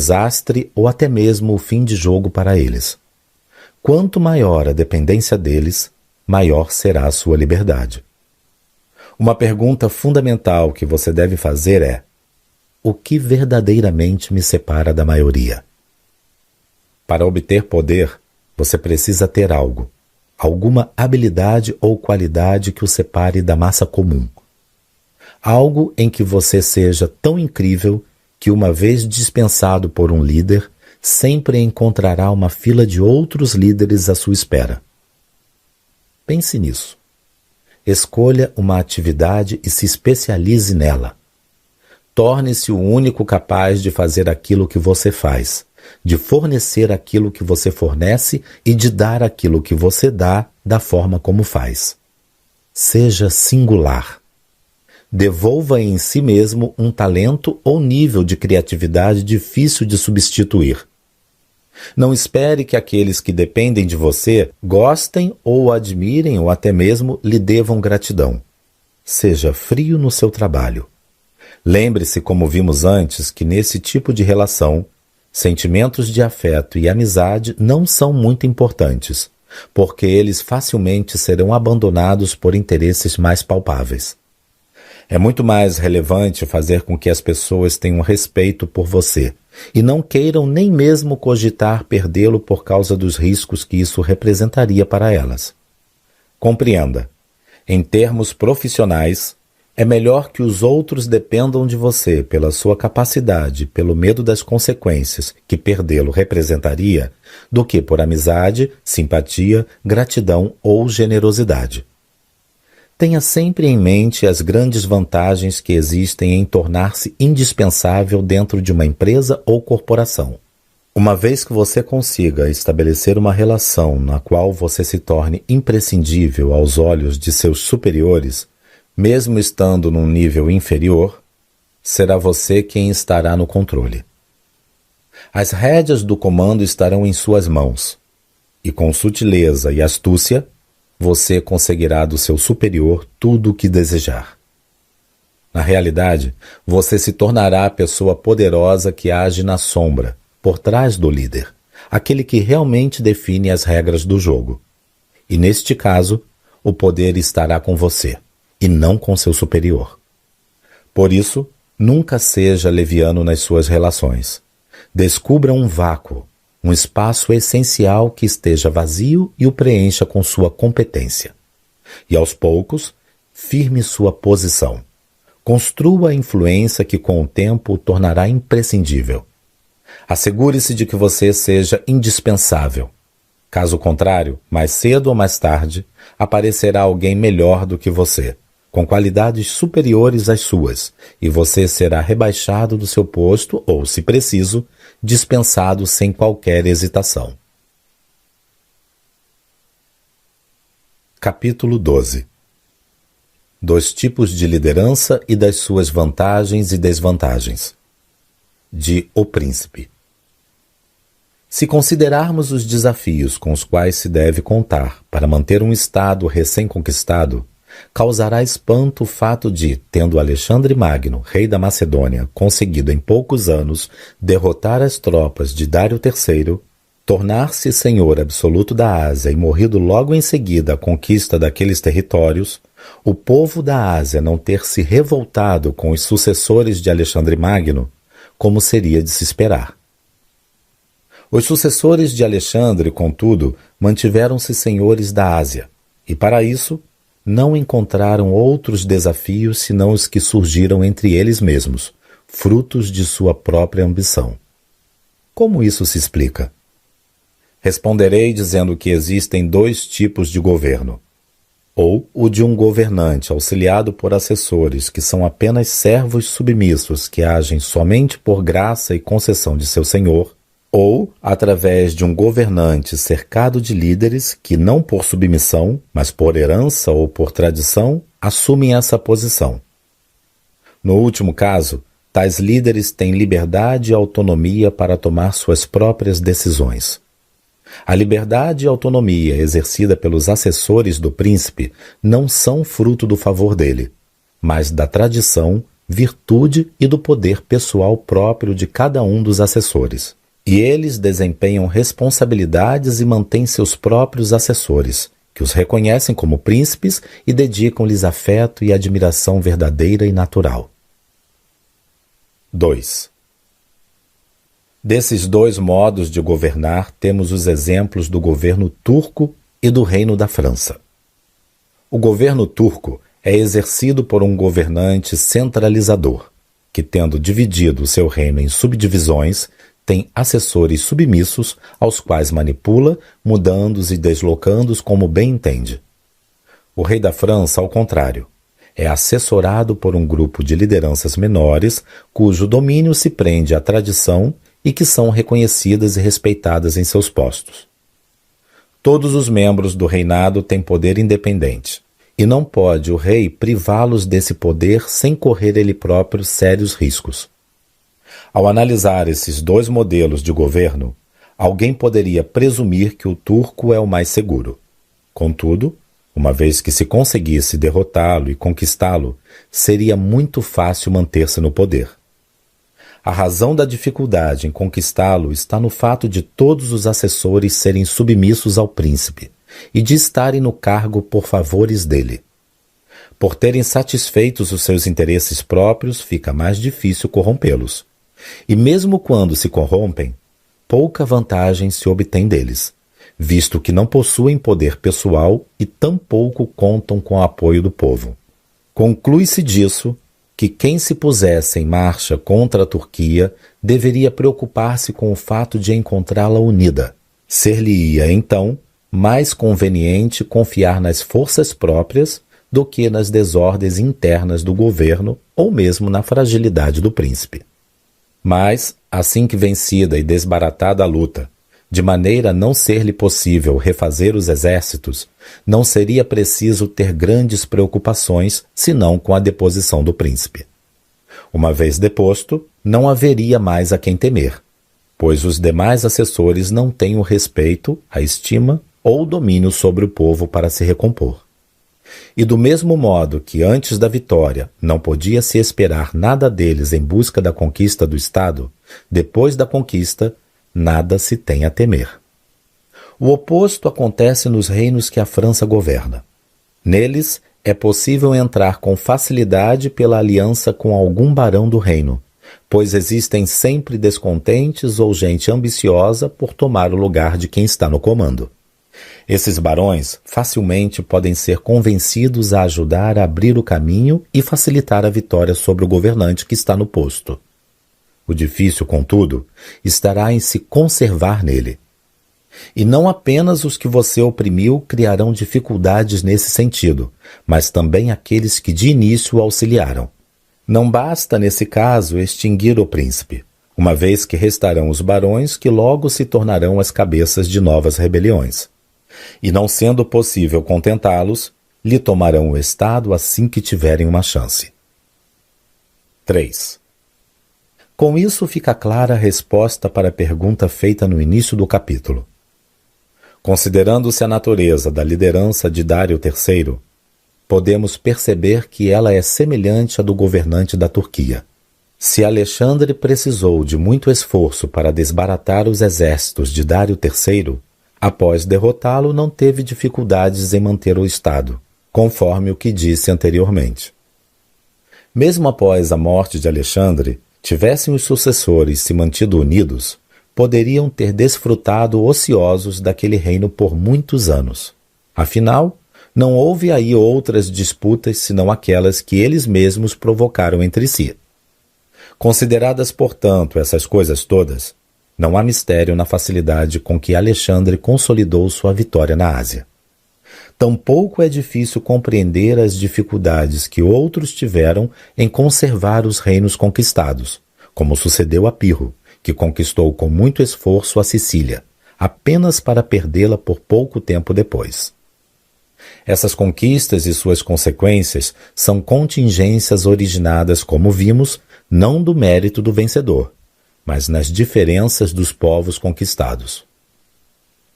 desastre ou até mesmo o fim de jogo para eles. Quanto maior a dependência deles, maior será a sua liberdade. Uma pergunta fundamental que você deve fazer é: o que verdadeiramente me separa da maioria? Para obter poder, você precisa ter algo, alguma habilidade ou qualidade que o separe da massa comum. Algo em que você seja tão incrível que, uma vez dispensado por um líder, sempre encontrará uma fila de outros líderes à sua espera. Pense nisso. Escolha uma atividade e se especialize nela. Torne-se o único capaz de fazer aquilo que você faz, de fornecer aquilo que você fornece e de dar aquilo que você dá da forma como faz. Seja singular. Devolva em si mesmo um talento ou nível de criatividade difícil de substituir. Não espere que aqueles que dependem de você gostem ou admirem ou até mesmo lhe devam gratidão. Seja frio no seu trabalho. Lembre-se, como vimos antes, que nesse tipo de relação, sentimentos de afeto e amizade não são muito importantes, porque eles facilmente serão abandonados por interesses mais palpáveis. É muito mais relevante fazer com que as pessoas tenham respeito por você e não queiram nem mesmo cogitar perdê-lo por causa dos riscos que isso representaria para elas. Compreenda, em termos profissionais, é melhor que os outros dependam de você pela sua capacidade, pelo medo das consequências que perdê-lo representaria, do que por amizade, simpatia, gratidão ou generosidade. Tenha sempre em mente as grandes vantagens que existem em tornar-se indispensável dentro de uma empresa ou corporação. Uma vez que você consiga estabelecer uma relação na qual você se torne imprescindível aos olhos de seus superiores, mesmo estando num nível inferior, será você quem estará no controle. As rédeas do comando estarão em suas mãos, e com sutileza e astúcia, você conseguirá do seu superior tudo o que desejar. Na realidade, você se tornará a pessoa poderosa que age na sombra, por trás do líder, aquele que realmente define as regras do jogo. E neste caso, o poder estará com você, e não com seu superior. Por isso, nunca seja leviano nas suas relações. Descubra um vácuo, um espaço essencial que esteja vazio e o preencha com sua competência. E aos poucos, firme sua posição. Construa a influência que com o tempo o tornará imprescindível. Assegure-se de que você seja indispensável. Caso contrário, mais cedo ou mais tarde, aparecerá alguém melhor do que você, com qualidades superiores às suas, e você será rebaixado do seu posto ou, se preciso, dispensado sem qualquer hesitação. Capítulo 12. Dos tipos de liderança e das suas vantagens e desvantagens. De O Príncipe. Se considerarmos os desafios com os quais se deve contar para manter um Estado recém-conquistado, causará espanto o fato de, tendo Alexandre Magno, rei da Macedônia, conseguido em poucos anos derrotar as tropas de Dário III, tornar-se senhor absoluto da Ásia e morrido logo em seguida a conquista daqueles territórios, o povo da Ásia não ter se revoltado com os sucessores de Alexandre Magno, como seria de se esperar. Os sucessores de Alexandre, contudo, mantiveram-se senhores da Ásia, e para isso não encontraram outros desafios senão os que surgiram entre eles mesmos, frutos de sua própria ambição. Como isso se explica? Responderei dizendo que existem dois tipos de governo. Ou o de um governante auxiliado por assessores que são apenas servos submissos que agem somente por graça e concessão de seu senhor, ou através de um governante cercado de líderes que, não por submissão, mas por herança ou por tradição, assumem essa posição. No último caso, tais líderes têm liberdade e autonomia para tomar suas próprias decisões. A liberdade e autonomia exercida pelos assessores do príncipe não são fruto do favor dele, mas da tradição, virtude e do poder pessoal próprio de cada um dos assessores. E eles desempenham responsabilidades e mantêm seus próprios assessores, que os reconhecem como príncipes e dedicam-lhes afeto e admiração verdadeira e natural. 2. Desses dois modos de governar, temos os exemplos do governo turco e do Reino da França. O governo turco é exercido por um governante centralizador, que, tendo dividido o seu reino em subdivisões, tem assessores submissos aos quais manipula, mudando-os e deslocando-os como bem entende. O rei da França, ao contrário, é assessorado por um grupo de lideranças menores, cujo domínio se prende à tradição e que são reconhecidas e respeitadas em seus postos. Todos os membros do reinado têm poder independente, e não pode o rei privá-los desse poder sem correr ele próprio sérios riscos. Ao analisar esses dois modelos de governo, alguém poderia presumir que o turco é o mais seguro. Contudo, uma vez que se conseguisse derrotá-lo e conquistá-lo, seria muito fácil manter-se no poder. A razão da dificuldade em conquistá-lo está no fato de todos os assessores serem submissos ao príncipe e de estarem no cargo por favores dele. Por terem satisfeitos os seus interesses próprios, fica mais difícil corrompê-los. E mesmo quando se corrompem, pouca vantagem se obtém deles, visto que não possuem poder pessoal e tampouco contam com o apoio do povo. Conclui-se disso que quem se pusesse em marcha contra a Turquia deveria preocupar-se com o fato de encontrá-la unida. Ser-lhe-ia, então, mais conveniente confiar nas forças próprias do que nas desordens internas do governo ou mesmo na fragilidade do príncipe. Mas, assim que vencida e desbaratada a luta, de maneira a não ser-lhe possível refazer os exércitos, não seria preciso ter grandes preocupações, senão com a deposição do príncipe. Uma vez deposto, não haveria mais a quem temer, pois os demais assessores não têm o respeito, a estima ou o domínio sobre o povo para se recompor. E do mesmo modo que antes da vitória não podia se esperar nada deles em busca da conquista do Estado, depois da conquista, nada se tem a temer. O oposto acontece nos reinos que a França governa. Neles é possível entrar com facilidade pela aliança com algum barão do reino, pois existem sempre descontentes ou gente ambiciosa por tomar o lugar de quem está no comando. Esses barões facilmente podem ser convencidos a ajudar a abrir o caminho e facilitar a vitória sobre o governante que está no posto. O difícil, contudo, estará em se conservar nele. E não apenas os que você oprimiu criarão dificuldades nesse sentido, mas também aqueles que de início o auxiliaram. Não basta, nesse caso, extinguir o príncipe, uma vez que restarão os barões que logo se tornarão as cabeças de novas rebeliões. E não sendo possível contentá-los, lhe tomarão o Estado assim que tiverem uma chance. 3. Com isso fica clara a resposta para a pergunta feita no início do capítulo. Considerando-se a natureza da liderança de Dário III, podemos perceber que ela é semelhante à do governante da Turquia. Se Alexandre precisou de muito esforço para desbaratar os exércitos de Dário III, após derrotá-lo não teve dificuldades em manter o Estado, conforme o que disse anteriormente. Mesmo após a morte de Alexandre, tivessem os sucessores se mantido unidos, poderiam ter desfrutado ociosos daquele reino por muitos anos. Afinal, não houve aí outras disputas senão aquelas que eles mesmos provocaram entre si. Consideradas, portanto, essas coisas todas, não há mistério na facilidade com que Alexandre consolidou sua vitória na Ásia. Tampouco é difícil compreender as dificuldades que outros tiveram em conservar os reinos conquistados, como sucedeu a Pirro, que conquistou com muito esforço a Sicília, apenas para perdê-la por pouco tempo depois. Essas conquistas e suas consequências são contingências originadas, como vimos, não do mérito do vencedor, mas nas diferenças dos povos conquistados.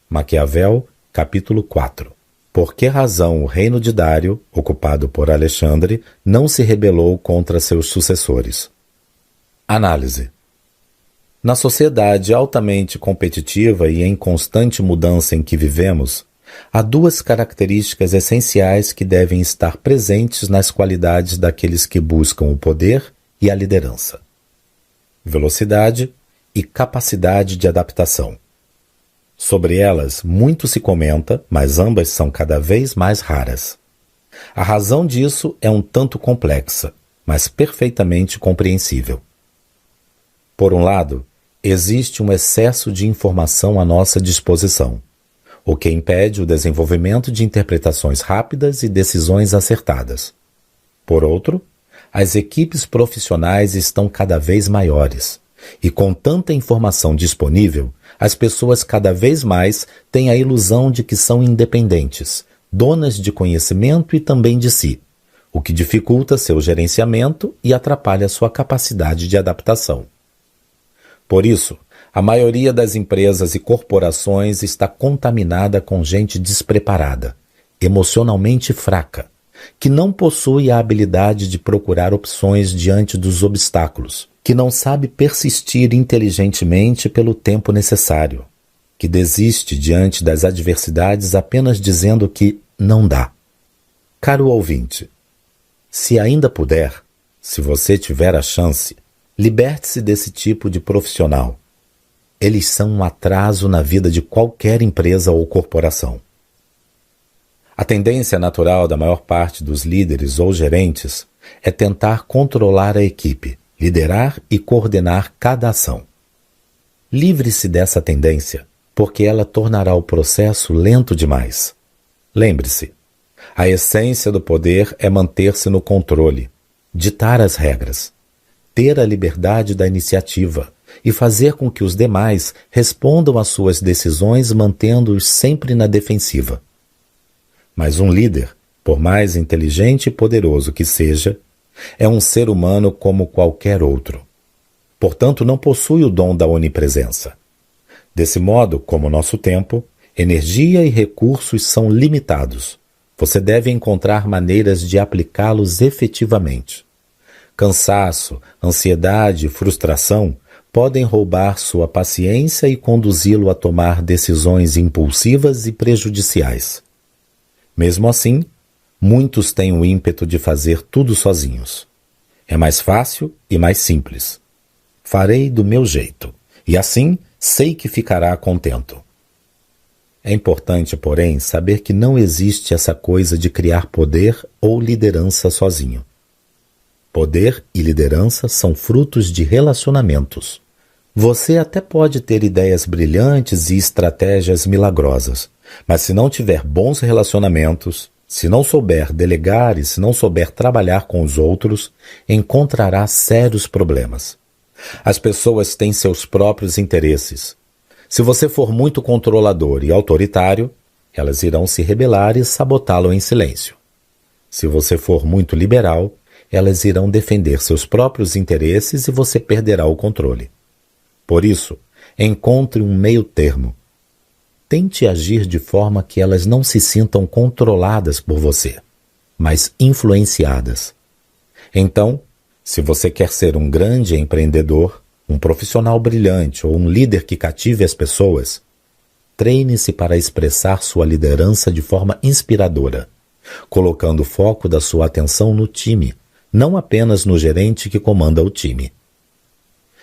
Maquiavel, capítulo 4. Por que razão o reino de Dário, ocupado por Alexandre, não se rebelou contra seus sucessores? Análise. Na sociedade altamente competitiva e em constante mudança em que vivemos, há duas características essenciais que devem estar presentes nas qualidades daqueles que buscam o poder e a liderança: velocidade e capacidade de adaptação. Sobre elas, muito se comenta, mas ambas são cada vez mais raras. A razão disso é um tanto complexa, mas perfeitamente compreensível. Por um lado, existe um excesso de informação à nossa disposição, o que impede o desenvolvimento de interpretações rápidas e decisões acertadas. Por outro, as equipes profissionais estão cada vez maiores, e com tanta informação disponível, as pessoas cada vez mais têm a ilusão de que são independentes, donas de conhecimento e também de si, o que dificulta seu gerenciamento e atrapalha sua capacidade de adaptação. Por isso, a maioria das empresas e corporações está contaminada com gente despreparada, emocionalmente fraca, que não possui a habilidade de procurar opções diante dos obstáculos, que não sabe persistir inteligentemente pelo tempo necessário, que desiste diante das adversidades apenas dizendo que não dá. Caro ouvinte, se ainda puder, se você tiver a chance, liberte-se desse tipo de profissional. Eles são um atraso na vida de qualquer empresa ou corporação. A tendência natural da maior parte dos líderes ou gerentes é tentar controlar a equipe, liderar e coordenar cada ação. Livre-se dessa tendência, porque ela tornará o processo lento demais. Lembre-se, a essência do poder é manter-se no controle, ditar as regras, ter a liberdade da iniciativa e fazer com que os demais respondam às suas decisões mantendo-os sempre na defensiva. Mas um líder, por mais inteligente e poderoso que seja, é um ser humano como qualquer outro. Portanto, não possui o dom da onipresença. Desse modo, como nosso tempo, energia e recursos são limitados. Você deve encontrar maneiras de aplicá-los efetivamente. Cansaço, ansiedade e frustração podem roubar sua paciência e conduzi-lo a tomar decisões impulsivas e prejudiciais. Mesmo assim, muitos têm o ímpeto de fazer tudo sozinhos. É mais fácil e mais simples. Farei do meu jeito, e assim sei que ficará contento. É importante, porém, saber que não existe essa coisa de criar poder ou liderança sozinho. Poder e liderança são frutos de relacionamentos. Você até pode ter ideias brilhantes e estratégias milagrosas, mas se não tiver bons relacionamentos, se não souber delegar e se não souber trabalhar com os outros, encontrará sérios problemas. As pessoas têm seus próprios interesses. Se você for muito controlador e autoritário, elas irão se rebelar e sabotá-lo em silêncio. Se você for muito liberal, elas irão defender seus próprios interesses e você perderá o controle. Por isso, encontre um meio termo. Tente agir de forma que elas não se sintam controladas por você, mas influenciadas. Então, se você quer ser um grande empreendedor, um profissional brilhante ou um líder que cative as pessoas, treine-se para expressar sua liderança de forma inspiradora, colocando o foco da sua atenção no time, não apenas no gerente que comanda o time.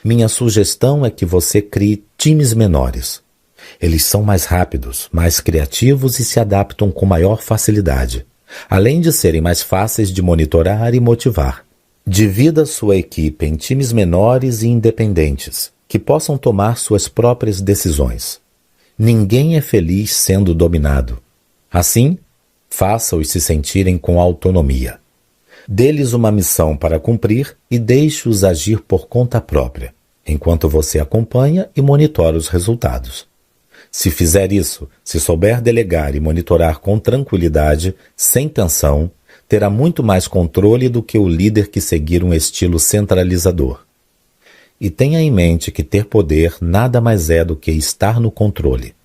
Minha sugestão é que você crie times menores. Eles são mais rápidos, mais criativos e se adaptam com maior facilidade, além de serem mais fáceis de monitorar e motivar. Divida sua equipe em times menores e independentes, que possam tomar suas próprias decisões. Ninguém é feliz sendo dominado. Assim, faça-os se sentirem com autonomia. Dê-lhes uma missão para cumprir e deixe-os agir por conta própria, enquanto você acompanha e monitora os resultados. Se fizer isso, se souber delegar e monitorar com tranquilidade, sem tensão, terá muito mais controle do que o líder que seguir um estilo centralizador. E tenha em mente que ter poder nada mais é do que estar no controle.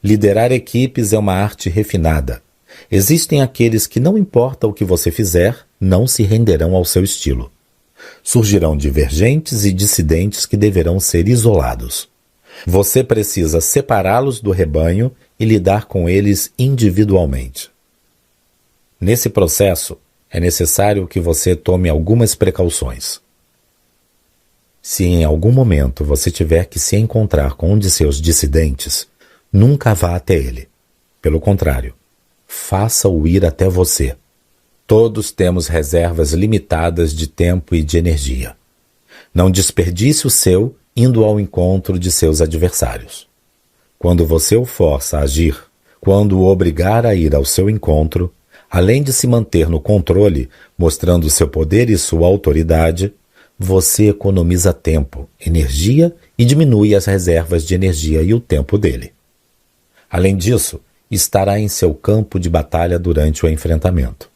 Liderar equipes é uma arte refinada, Existem aqueles que, não importa o que você fizer, não se renderão ao seu estilo. Surgirão divergentes e dissidentes que deverão ser isolados. Você precisa separá-los do rebanho e lidar com eles individualmente. Nesse processo, é necessário que você tome algumas precauções. Se em algum momento você tiver que se encontrar com um de seus dissidentes, nunca vá até ele. Pelo contrário, faça-o ir até você. Todos temos reservas limitadas de tempo e de energia. Não desperdice o seu indo ao encontro de seus adversários. Quando você o força a agir, quando o obrigar a ir ao seu encontro, além de se manter no controle, mostrando seu poder e sua autoridade, você economiza tempo, energia e diminui as reservas de energia e o tempo dele. Além disso, estará em seu campo de batalha durante o enfrentamento.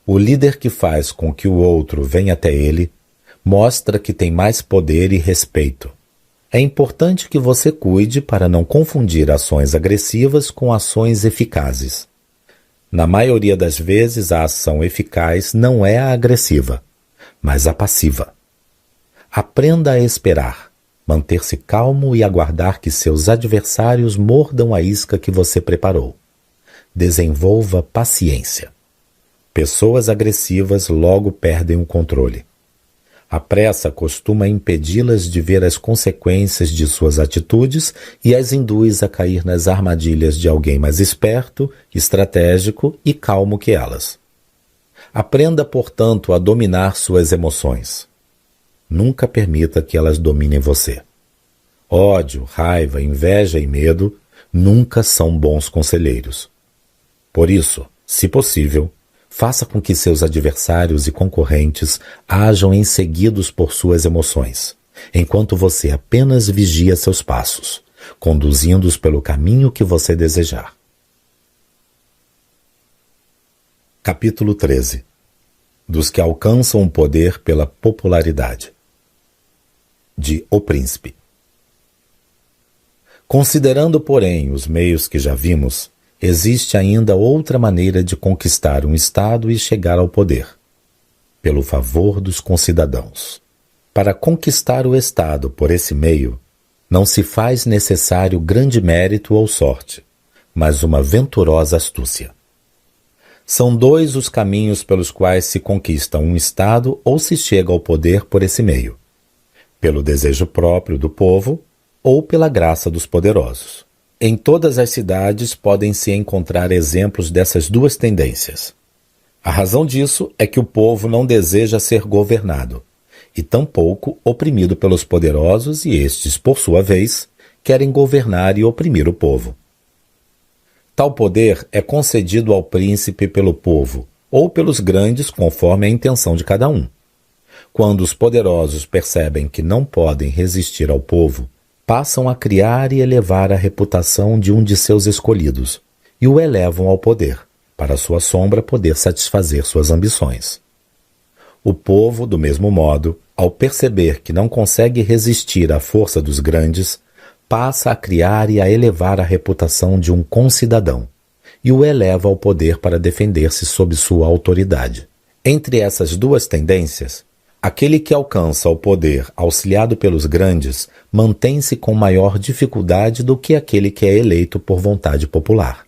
O líder que faz com que o outro venha até ele mostra que tem mais poder e respeito. É importante que você cuide para não confundir ações agressivas com ações eficazes. Na maioria das vezes, a ação eficaz não é a agressiva, mas a passiva. Aprenda a esperar, manter-se calmo e aguardar que seus adversários mordam a isca que você preparou. Desenvolva paciência. Pessoas agressivas logo perdem o controle. A pressa costuma impedi-las de ver as consequências de suas atitudes e as induz a cair nas armadilhas de alguém mais esperto, estratégico e calmo que elas. Aprenda, portanto, a dominar suas emoções. Nunca permita que elas dominem você. Ódio, raiva, inveja e medo nunca são bons conselheiros. Por isso, se possível, faça com que seus adversários e concorrentes hajam enseguidos por suas emoções, enquanto você apenas vigia seus passos, conduzindo-os pelo caminho que você desejar. Capítulo 13. Dos que alcançam o poder pela popularidade. De O Príncipe. Considerando, porém, os meios que já vimos, existe ainda outra maneira de conquistar um Estado e chegar ao poder: pelo favor dos concidadãos. Para conquistar o Estado por esse meio, não se faz necessário grande mérito ou sorte, mas uma venturosa astúcia. São dois os caminhos pelos quais se conquista um Estado ou se chega ao poder por esse meio: pelo desejo próprio do povo ou pela graça dos poderosos. Em todas as cidades podem-se encontrar exemplos dessas duas tendências. A razão disso é que o povo não deseja ser governado, e tampouco oprimido pelos poderosos, e estes, por sua vez, querem governar e oprimir o povo. Tal poder é concedido ao príncipe pelo povo, ou pelos grandes, conforme a intenção de cada um. Quando os poderosos percebem que não podem resistir ao povo, passam a criar e elevar a reputação de um de seus escolhidos, e o elevam ao poder, para sua sombra poder satisfazer suas ambições. O povo, do mesmo modo, ao perceber que não consegue resistir à força dos grandes, passa a criar e a elevar a reputação de um concidadão, e o eleva ao poder para defender-se sob sua autoridade. Entre essas duas tendências, aquele que alcança o poder auxiliado pelos grandes mantém-se com maior dificuldade do que aquele que é eleito por vontade popular.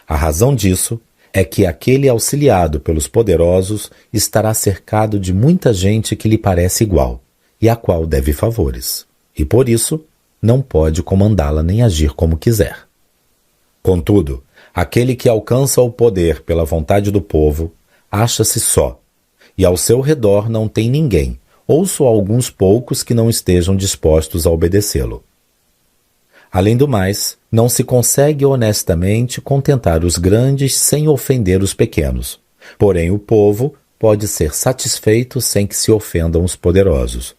A razão disso é que aquele auxiliado pelos poderosos estará cercado de muita gente que lhe parece igual e a qual deve favores, e por isso não pode comandá-la nem agir como quiser. Contudo, aquele que alcança o poder pela vontade do povo acha-se só, e ao seu redor não tem ninguém, ou só alguns poucos que não estejam dispostos a obedecê-lo. Além do mais, não se consegue honestamente contentar os grandes sem ofender os pequenos. Porém, o povo pode ser satisfeito sem que se ofendam os poderosos,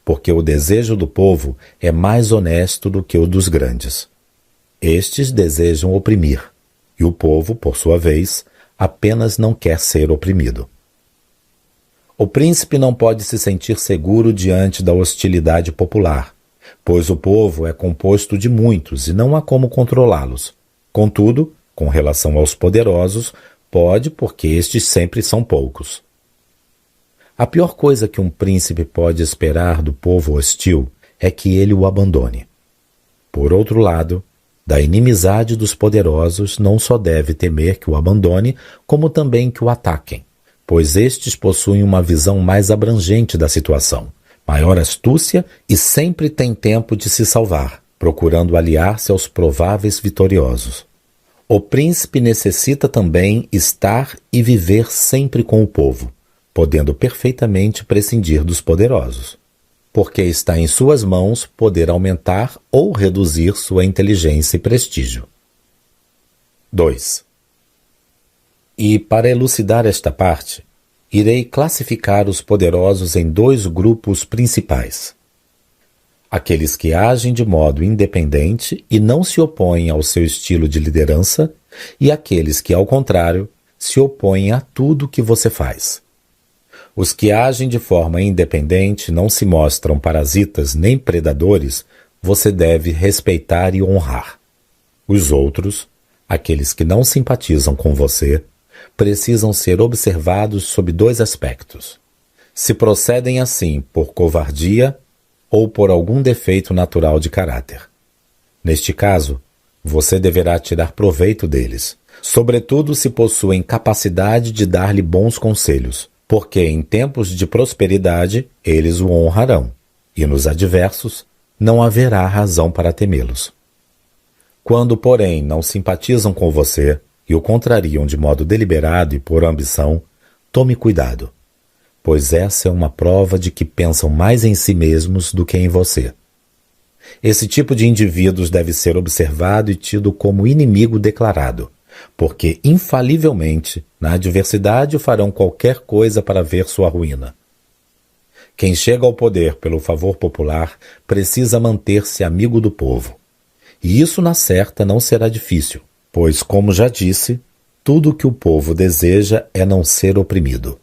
porque o desejo do povo é mais honesto do que o dos grandes. Estes desejam oprimir, e o povo, por sua vez, apenas não quer ser oprimido. O príncipe não pode se sentir seguro diante da hostilidade popular, pois o povo é composto de muitos e não há como controlá-los. Contudo, com relação aos poderosos, pode porque estes sempre são poucos. A pior coisa que um príncipe pode esperar do povo hostil é que ele o abandone. Por outro lado, da inimizade dos poderosos não só deve temer que o abandone, como também que o ataquem, pois estes possuem uma visão mais abrangente da situação, maior astúcia e sempre têm tempo de se salvar, procurando aliar-se aos prováveis vitoriosos. O príncipe necessita também estar e viver sempre com o povo, podendo perfeitamente prescindir dos poderosos, porque está em suas mãos poder aumentar ou reduzir sua inteligência e prestígio. 2. E para elucidar esta parte, irei classificar os poderosos em 2 grupos principais. Aqueles que agem de modo independente e não se opõem ao seu estilo de liderança, e aqueles que, ao contrário, se opõem a tudo que você faz. Os que agem de forma independente não se mostram parasitas nem predadores, você deve respeitar e honrar. Os outros, aqueles que não simpatizam com você, precisam ser observados sob 2 aspectos. Se procedem assim por covardia ou por algum defeito natural de caráter. Neste caso, você deverá tirar proveito deles, sobretudo se possuem capacidade de dar-lhe bons conselhos, porque em tempos de prosperidade eles o honrarão, e nos adversos não haverá razão para temê-los. Quando, porém, não simpatizam com você e o contrariam de modo deliberado e por ambição, tome cuidado, pois essa é uma prova de que pensam mais em si mesmos do que em você. Esse tipo de indivíduos deve ser observado e tido como inimigo declarado, porque, infalivelmente, na adversidade farão qualquer coisa para ver sua ruína. Quem chega ao poder pelo favor popular precisa manter-se amigo do povo. E isso, na certa, não será difícil, pois, como já disse, tudo o que o povo deseja é não ser oprimido.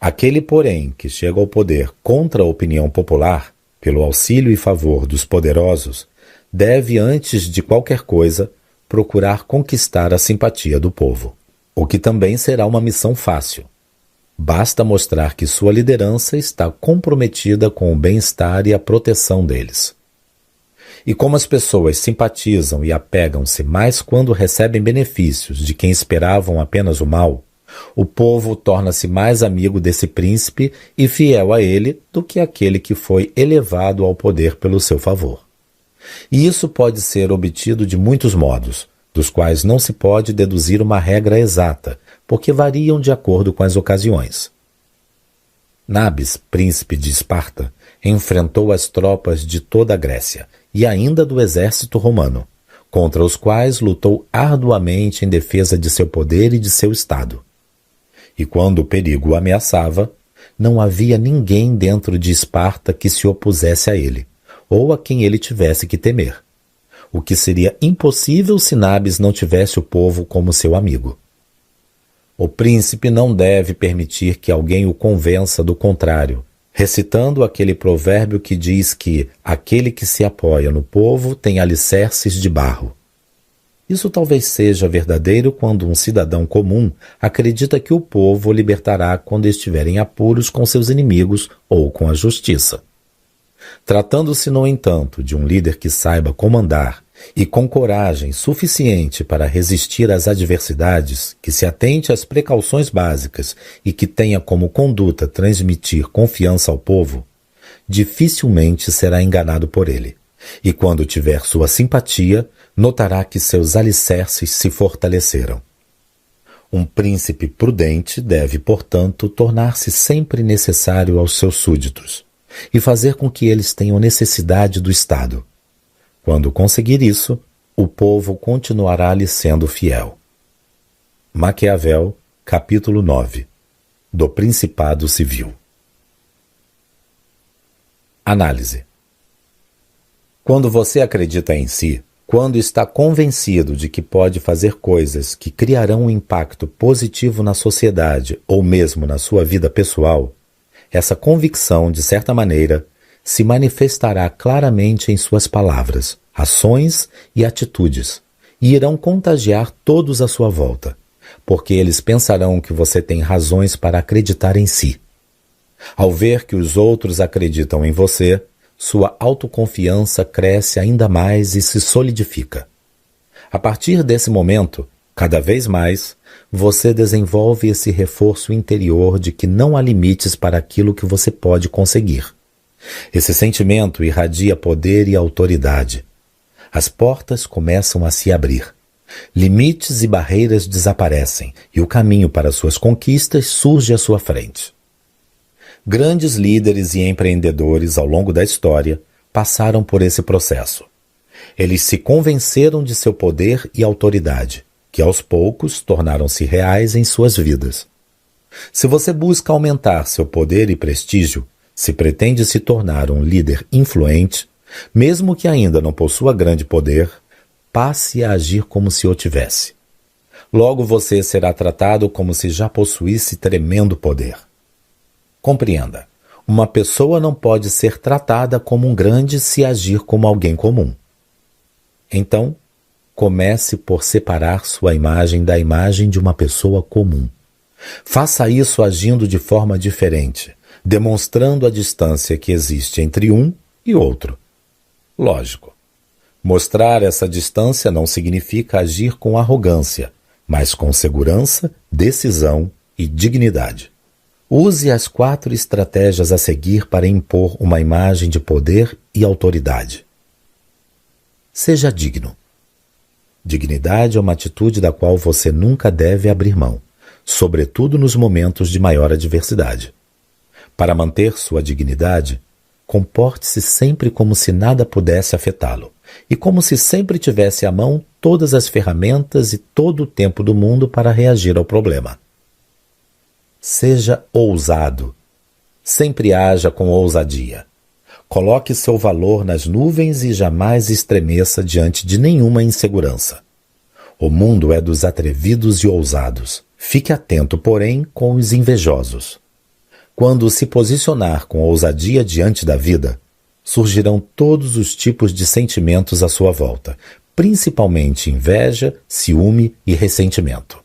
Aquele, porém, que chega ao poder contra a opinião popular, pelo auxílio e favor dos poderosos, deve, antes de qualquer coisa, procurar conquistar a simpatia do povo, o que também será uma missão fácil. Basta mostrar que sua liderança está comprometida com o bem-estar e a proteção deles. E como as pessoas simpatizam e apegam-se mais quando recebem benefícios de quem esperavam apenas o mal, o povo torna-se mais amigo desse príncipe e fiel a ele do que aquele que foi elevado ao poder pelo seu favor. E isso pode ser obtido de muitos modos, dos quais não se pode deduzir uma regra exata, porque variam de acordo com as ocasiões. Nabis, príncipe de Esparta, enfrentou as tropas de toda a Grécia e ainda do exército romano, contra os quais lutou arduamente em defesa de seu poder e de seu estado. E quando o perigo o ameaçava, não havia ninguém dentro de Esparta que se opusesse a ele, ou a quem ele tivesse que temer, o que seria impossível se Nabis não tivesse o povo como seu amigo. O príncipe não deve permitir que alguém o convença do contrário, recitando aquele provérbio que diz que aquele que se apoia no povo tem alicerces de barro. Isso talvez seja verdadeiro quando um cidadão comum acredita que o povo o libertará quando estiver em apuros com seus inimigos ou com a justiça. Tratando-se, no entanto, de um líder que saiba comandar e com coragem suficiente para resistir às adversidades, que se atente às precauções básicas e que tenha como conduta transmitir confiança ao povo, dificilmente será enganado por ele. E quando tiver sua simpatia, notará que seus alicerces se fortaleceram. Um príncipe prudente deve, portanto, tornar-se sempre necessário aos seus súditos e fazer com que eles tenham necessidade do Estado. Quando conseguir isso, o povo continuará lhe sendo fiel. Maquiavel, capítulo 9, do Principado Civil. Análise. Quando você acredita em si, quando está convencido de que pode fazer coisas que criarão um impacto positivo na sociedade ou mesmo na sua vida pessoal, essa convicção, de certa maneira, se manifestará claramente em suas palavras, ações e atitudes, e irão contagiar todos à sua volta, porque eles pensarão que você tem razões para acreditar em si. Ao ver que os outros acreditam em você, sua autoconfiança cresce ainda mais e se solidifica. A partir desse momento, cada vez mais, você desenvolve esse reforço interior de que não há limites para aquilo que você pode conseguir. Esse sentimento irradia poder e autoridade. As portas começam a se abrir. Limites e barreiras desaparecem e o caminho para suas conquistas surge à sua frente. Grandes líderes e empreendedores ao longo da história passaram por esse processo. Eles se convenceram de seu poder e autoridade, que aos poucos tornaram-se reais em suas vidas. Se você busca aumentar seu poder e prestígio, se pretende se tornar um líder influente, mesmo que ainda não possua grande poder, passe a agir como se o tivesse. Logo você será tratado como se já possuísse tremendo poder. Compreenda, uma pessoa não pode ser tratada como um grande se agir como alguém comum. Então, comece por separar sua imagem da imagem de uma pessoa comum. Faça isso agindo de forma diferente, demonstrando a distância que existe entre um e outro. Lógico, mostrar essa distância não significa agir com arrogância, mas com segurança, decisão e dignidade. Use as 4 estratégias a seguir para impor uma imagem de poder e autoridade. Seja digno. Dignidade é uma atitude da qual você nunca deve abrir mão, sobretudo nos momentos de maior adversidade. Para manter sua dignidade, comporte-se sempre como se nada pudesse afetá-lo e como se sempre tivesse à mão todas as ferramentas e todo o tempo do mundo para reagir ao problema. Seja ousado. Sempre haja com ousadia. Coloque seu valor nas nuvens e jamais estremeça diante de nenhuma insegurança. O mundo é dos atrevidos e ousados. Fique atento, porém, com os invejosos. Quando se posicionar com ousadia diante da vida, surgirão todos os tipos de sentimentos à sua volta, principalmente inveja, ciúme e ressentimento.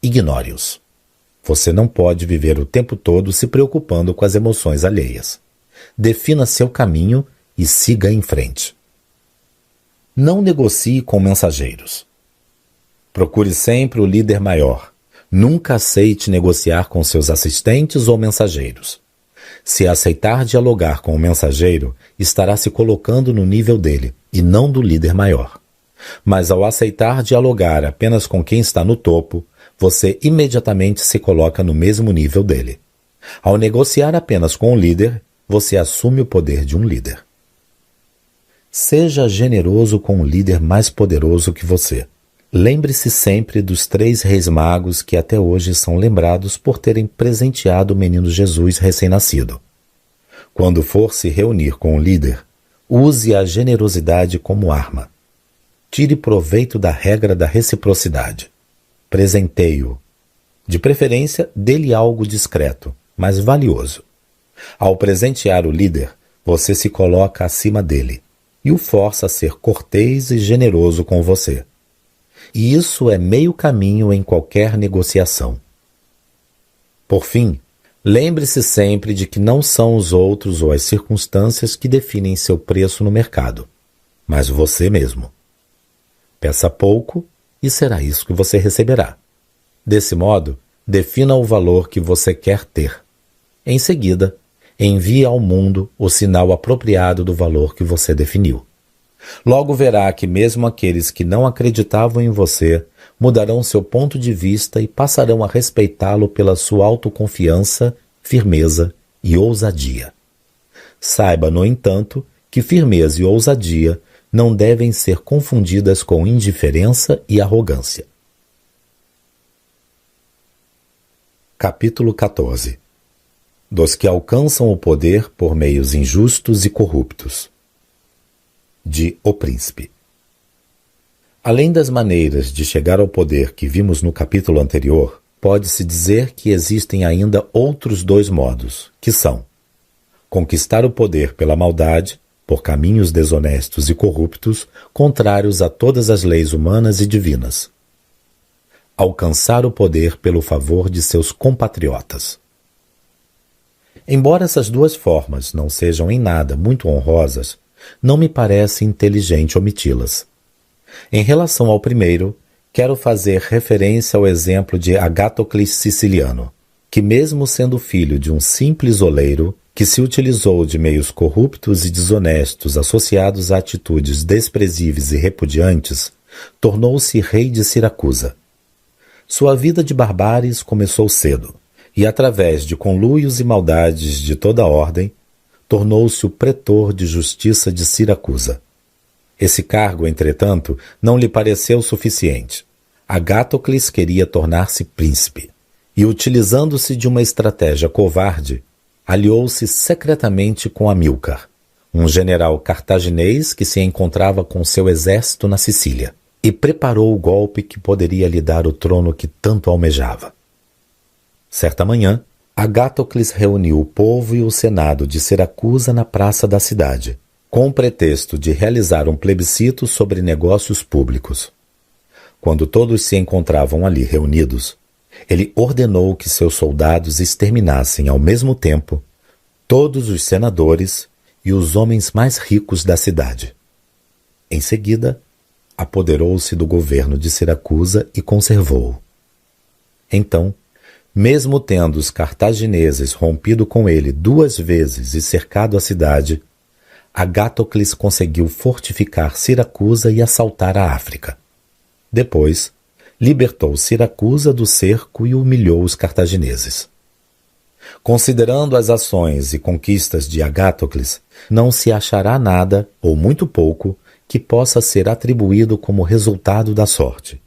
Ignore-os. Você não pode viver o tempo todo se preocupando com as emoções alheias. Defina seu caminho e siga em frente. Não negocie com mensageiros. Procure sempre o líder maior. Nunca aceite negociar com seus assistentes ou mensageiros. Se aceitar dialogar com o mensageiro, estará se colocando no nível dele e não do líder maior. Mas ao aceitar dialogar apenas com quem está no topo, você imediatamente se coloca no mesmo nível dele. Ao negociar apenas com o líder, você assume o poder de um líder. Seja generoso com o líder mais poderoso que você. Lembre-se sempre dos 3 reis magos que até hoje são lembrados por terem presenteado o menino Jesus recém-nascido. Quando for se reunir com o líder, use a generosidade como arma. Tire proveito da regra da reciprocidade. Presenteie-o. De preferência, dê-lhe algo discreto, mas valioso. Ao presentear o líder, você se coloca acima dele e o força a ser cortês e generoso com você. E isso é meio caminho em qualquer negociação. Por fim, lembre-se sempre de que não são os outros ou as circunstâncias que definem seu preço no mercado, mas você mesmo. Peça pouco e será isso que você receberá. Desse modo, defina o valor que você quer ter. Em seguida, envie ao mundo o sinal apropriado do valor que você definiu. Logo verá que mesmo aqueles que não acreditavam em você mudarão seu ponto de vista e passarão a respeitá-lo pela sua autoconfiança, firmeza e ousadia. Saiba, no entanto, que firmeza e ousadia não devem ser confundidas com indiferença e arrogância. Capítulo 14. Dos que alcançam o poder por meios injustos e corruptos. De O Príncipe. Além das maneiras de chegar ao poder que vimos no capítulo anterior, pode-se dizer que existem ainda outros 2 modos, que são conquistar o poder pela maldade por caminhos desonestos e corruptos, contrários a todas as leis humanas e divinas. Alcançar o poder pelo favor de seus compatriotas. Embora essas duas formas não sejam em nada muito honrosas, não me parece inteligente omiti-las. Em relação ao primeiro, quero fazer referência ao exemplo de Agatocles Siciliano, que mesmo sendo filho de um simples oleiro, que se utilizou de meios corruptos e desonestos associados a atitudes desprezíveis e repudiantes, tornou-se rei de Siracusa. Sua vida de barbáries começou cedo, e através de conluios e maldades de toda ordem, tornou-se o pretor de justiça de Siracusa. Esse cargo, entretanto, não lhe pareceu suficiente. Agatocles queria tornar-se príncipe, e utilizando-se de uma estratégia covarde, aliou-se secretamente com Amílcar, um general cartaginês que se encontrava com seu exército na Sicília, e preparou o golpe que poderia lhe dar o trono que tanto almejava. Certa manhã, Agatocles reuniu o povo e o senado de Siracusa na praça da cidade, com o pretexto de realizar um plebiscito sobre negócios públicos. Quando todos se encontravam ali reunidos, ele ordenou que seus soldados exterminassem ao mesmo tempo todos os senadores e os homens mais ricos da cidade. Em seguida, apoderou-se do governo de Siracusa e conservou-o. Então, mesmo tendo os cartagineses rompido com ele 2 vezes e cercado a cidade, Agatocles conseguiu fortificar Siracusa e assaltar a África. Depois, libertou Siracusa do cerco e humilhou os cartagineses. Considerando as ações e conquistas de Agatocles, não se achará nada, ou muito pouco, que possa ser atribuído como resultado da sorte.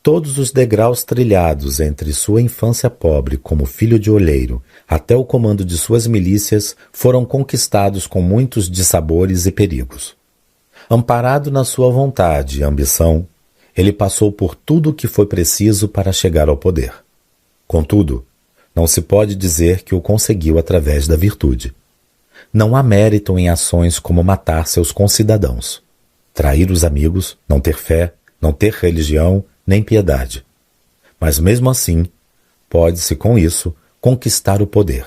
Todos os degraus trilhados entre sua infância pobre como filho de olheiro até o comando de suas milícias foram conquistados com muitos dissabores e perigos. Amparado na sua vontade e ambição, ele passou por tudo o que foi preciso para chegar ao poder. Contudo, não se pode dizer que o conseguiu através da virtude. Não há mérito em ações como matar seus concidadãos, trair os amigos, não ter fé, não ter religião, nem piedade. Mas mesmo assim, pode-se com isso conquistar o poder.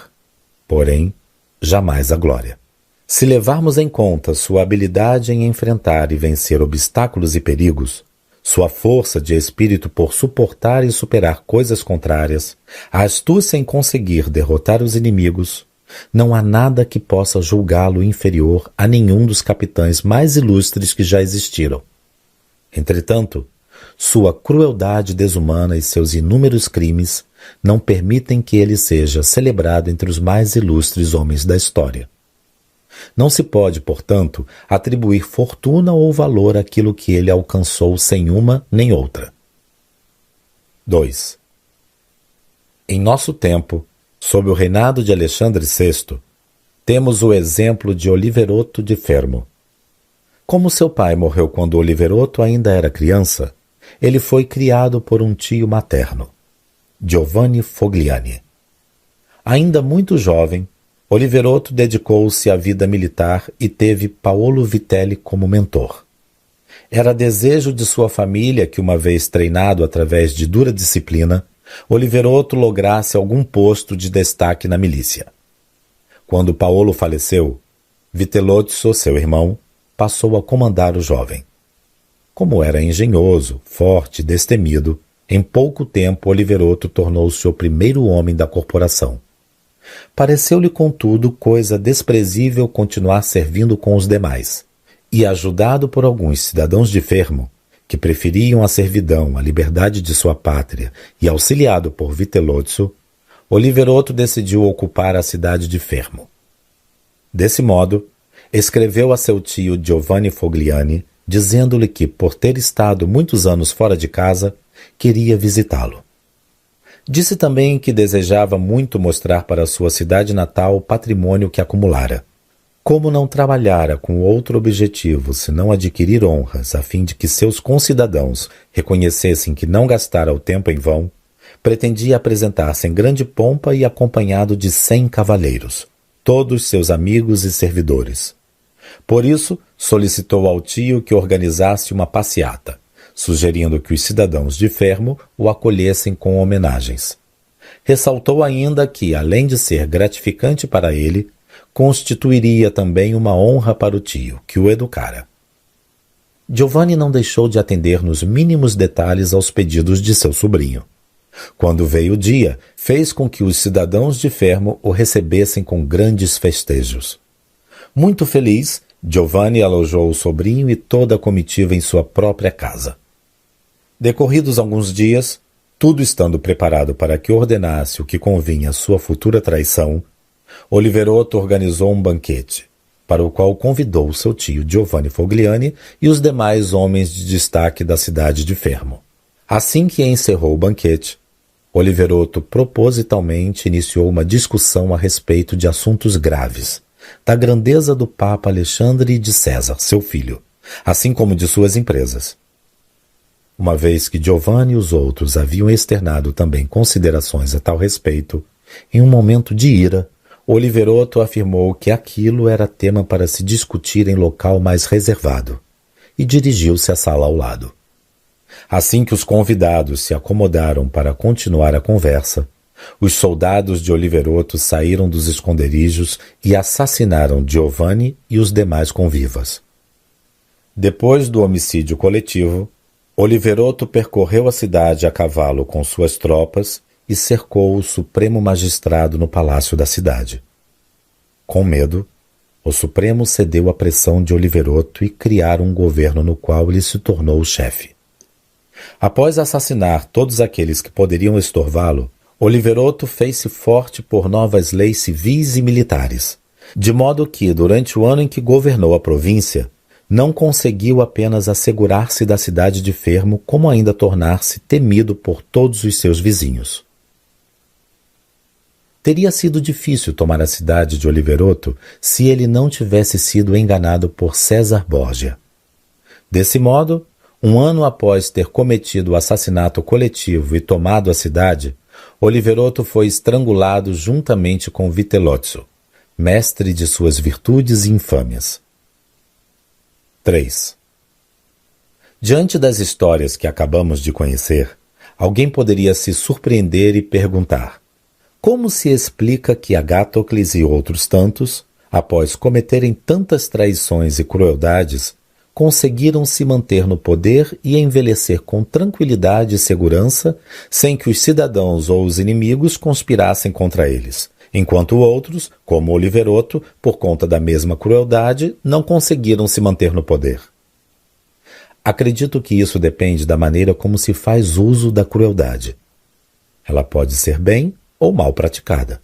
Porém, jamais a glória. Se levarmos em conta sua habilidade em enfrentar e vencer obstáculos e perigos, sua força de espírito por suportar e superar coisas contrárias, a astúcia em conseguir derrotar os inimigos, não há nada que possa julgá-lo inferior a nenhum dos capitães mais ilustres que já existiram. Entretanto, sua crueldade desumana e seus inúmeros crimes não permitem que ele seja celebrado entre os mais ilustres homens da história. Não se pode, portanto, atribuir fortuna ou valor àquilo que ele alcançou sem uma nem outra. 2. Em nosso tempo, sob o reinado de Alexandre VI, temos o exemplo de Oliverotto de Fermo. Como seu pai morreu quando Oliverotto ainda era criança, ele foi criado por um tio materno, Giovanni Fogliani. Ainda muito jovem, Oliverotto dedicou-se à vida militar e teve Paolo Vitelli como mentor. Era desejo de sua família que, uma vez treinado através de dura disciplina, Oliverotto lograsse algum posto de destaque na milícia. Quando Paolo faleceu, Vitellozzo, seu irmão, passou a comandar o jovem. Como era engenhoso, forte e destemido, em pouco tempo Oliverotto tornou-se o primeiro homem da corporação. Pareceu-lhe, contudo, coisa desprezível continuar servindo com os demais, e, ajudado por alguns cidadãos de Fermo, que preferiam a servidão à liberdade de sua pátria, e auxiliado por Vitellozzo, Oliverotto decidiu ocupar a cidade de Fermo. Desse modo, escreveu a seu tio Giovanni Fogliani, dizendo-lhe que, por ter estado muitos anos fora de casa, queria visitá-lo. Disse também que desejava muito mostrar para sua cidade natal o patrimônio que acumulara. Como não trabalhara com outro objetivo senão adquirir honras a fim de que seus concidadãos reconhecessem que não gastara o tempo em vão, pretendia apresentar-se em grande pompa e acompanhado de 100 cavaleiros, todos seus amigos e servidores. Por isso, solicitou ao tio que organizasse uma passeata, sugerindo que os cidadãos de Fermo o acolhessem com homenagens. Ressaltou ainda que, além de ser gratificante para ele, constituiria também uma honra para o tio, que o educara. Giovanni não deixou de atender nos mínimos detalhes aos pedidos de seu sobrinho. Quando veio o dia, fez com que os cidadãos de Fermo o recebessem com grandes festejos. Muito feliz, Giovanni alojou o sobrinho e toda a comitiva em sua própria casa. Decorridos alguns dias, tudo estando preparado para que ordenasse o que convinha à sua futura traição, Oliverotto organizou um banquete, para o qual convidou seu tio Giovanni Fogliani e os demais homens de destaque da cidade de Fermo. Assim que encerrou o banquete, Oliverotto propositalmente iniciou uma discussão a respeito de assuntos graves, da grandeza do Papa Alexandre e de César, seu filho, assim como de suas empresas. Uma vez que Giovanni e os outros haviam externado também considerações a tal respeito, em um momento de ira, Oliverotto afirmou que aquilo era tema para se discutir em local mais reservado, e dirigiu-se à sala ao lado. Assim que os convidados se acomodaram para continuar a conversa, os soldados de Oliverotto saíram dos esconderijos e assassinaram Giovanni e os demais convivas. Depois do homicídio coletivo, Oliverotto percorreu a cidade a cavalo com suas tropas e cercou o Supremo Magistrado no palácio da cidade. Com medo, o Supremo cedeu à pressão de Oliverotto e criaram um governo no qual ele se tornou o chefe. Após assassinar todos aqueles que poderiam estorvá-lo, Oliverotto fez-se forte por novas leis civis e militares, de modo que, durante o ano em que governou a província, não conseguiu apenas assegurar-se da cidade de Fermo, como ainda tornar-se temido por todos os seus vizinhos. Teria sido difícil tomar a cidade de Oliverotto se ele não tivesse sido enganado por César Borgia. Desse modo, um ano após ter cometido o assassinato coletivo e tomado a cidade, Oliverotto foi estrangulado juntamente com Vitellozzo, mestre de suas virtudes e infâmias. 3. Diante das histórias que acabamos de conhecer, alguém poderia se surpreender e perguntar: como se explica que Agáthocles e outros tantos, após cometerem tantas traições e crueldades, conseguiram se manter no poder e envelhecer com tranquilidade e segurança, sem que os cidadãos ou os inimigos conspirassem contra eles, enquanto outros, como Oliverotto, por conta da mesma crueldade, não conseguiram se manter no poder? Acredito que isso depende da maneira como se faz uso da crueldade. Ela pode ser bem ou mal praticada.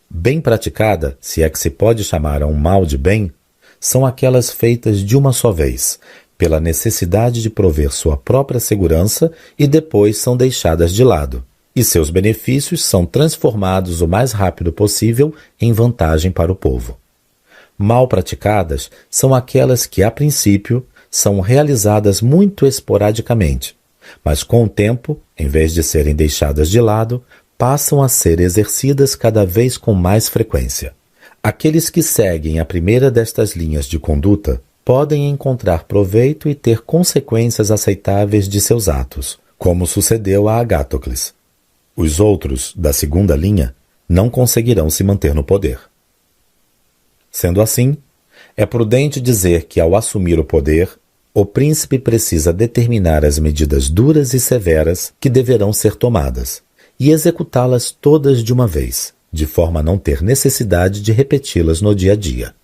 Bem praticada, se é que se pode chamar a um mal de bem, são aquelas feitas de uma só vez, pela necessidade de prover sua própria segurança e depois são deixadas de lado, e seus benefícios são transformados o mais rápido possível em vantagem para o povo. Mal praticadas são aquelas que, a princípio, são realizadas muito esporadicamente, mas com o tempo, em vez de serem deixadas de lado, passam a ser exercidas cada vez com mais frequência. Aqueles que seguem a primeira destas linhas de conduta podem encontrar proveito e ter consequências aceitáveis de seus atos, como sucedeu a Agáthocles. Os outros, da segunda linha, não conseguirão se manter no poder. Sendo assim, é prudente dizer que, ao assumir o poder, o príncipe precisa determinar as medidas duras e severas que deverão ser tomadas, e executá-las todas de uma vez, de forma a não ter necessidade de repeti-las no dia a dia.